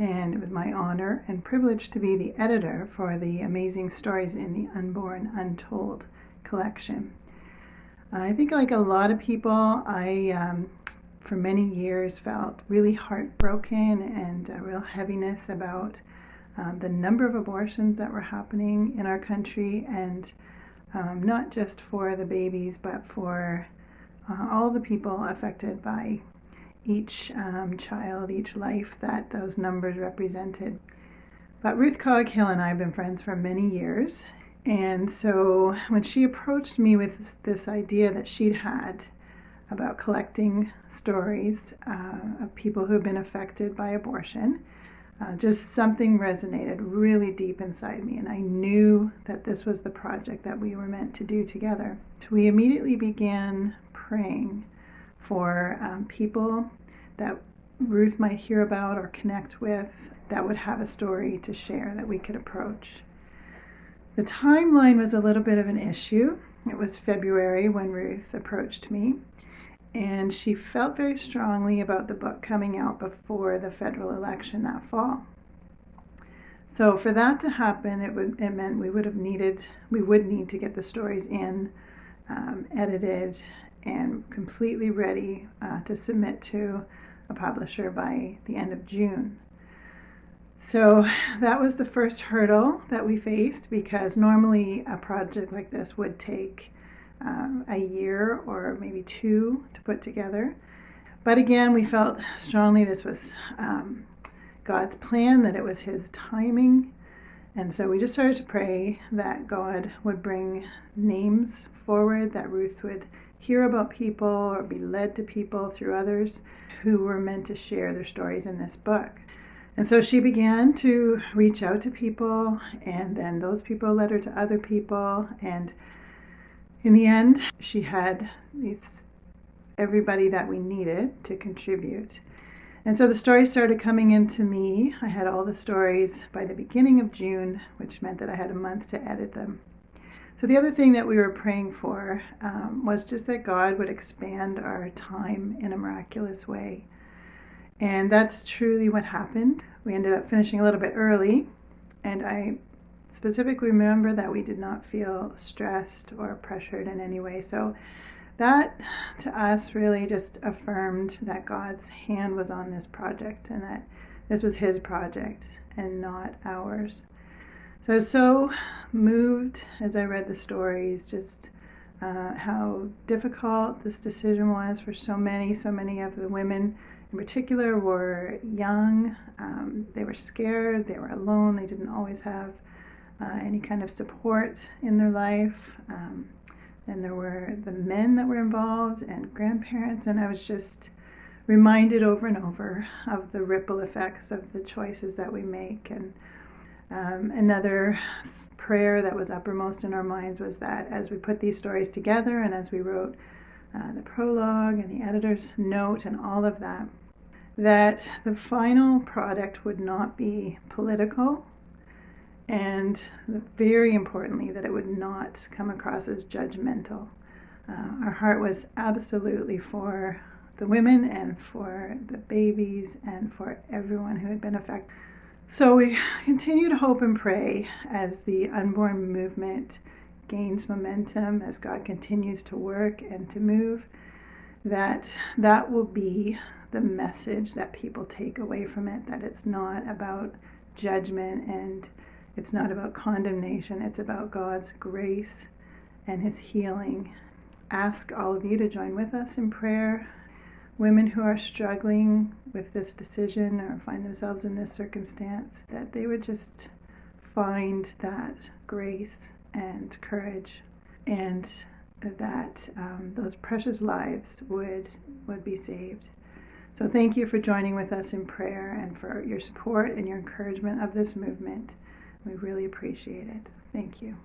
and it was my honor and privilege to be the editor for the Amazing Stories in the Unborn Untold collection. I think, like a lot of people, I for many years felt really heartbroken and a real heaviness about the number of abortions that were happening in our country, and not just for the babies, but for all the people affected by each child, each life that those numbers represented. But Ruth Coghill and I have been friends for many years, and so when she approached me with this idea that she'd had about collecting stories of people who have been affected by abortion, just something resonated really deep inside me, and I knew that this was the project that we were meant to do together. We immediately began praying for people that Ruth might hear about or connect with that would have a story to share that we could approach. The timeline was a little bit of an issue. It was February when Ruth approached me, and she felt very strongly about the book coming out before the federal election that fall. So for that to happen, it meant we would need to get the stories in, edited, and completely ready to submit to a publisher by the end of June. So that was the first hurdle that we faced, because normally a project like this would take a year or maybe two to put together. But again, we felt strongly this was God's plan, that it was His timing. And so we just started to pray that God would bring names forward, that Ruth would hear about people or be led to people through others who were meant to share their stories in this book. And so she began to reach out to people, and then those people led her to other people, and in the end, she had everybody that we needed to contribute. And so the stories started coming into me. I had all the stories by the beginning of June, which meant that I had a month to edit them. So the other thing that we were praying for was just that God would expand our time in a miraculous way. And that's truly what happened. We ended up finishing a little bit early, and I specifically remember that we did not feel stressed or pressured in any way. So that to us really just affirmed that God's hand was on this project, and that this was His project and not ours. So I was so moved as I read the stories, just how difficult this decision was for so many of the women in particular were young. They were scared, they were alone, they didn't always have any kind of support in their life. And there were the men that were involved and grandparents, and I was just reminded over and over of the ripple effects of the choices that we make. And another prayer that was uppermost in our minds was that as we put these stories together and as we wrote the prologue and the editor's note and all of that, that the final product would not be political, and very importantly, that it would not come across as judgmental. Our heart was absolutely for the women and for the babies and for everyone who had been affected. So we continue to hope and pray as the unborn movement gains momentum, as God continues to work and to move, that will be the message that people take away from it, that it's not about judgment and it's not about condemnation, it's about God's grace and His healing. Ask all of you to join with us in prayer. Women who are struggling with this decision or find themselves in this circumstance, that they would just find that grace and courage, and that those precious lives would be saved. So thank you for joining with us in prayer and for your support and your encouragement of this movement. We really appreciate it. Thank you.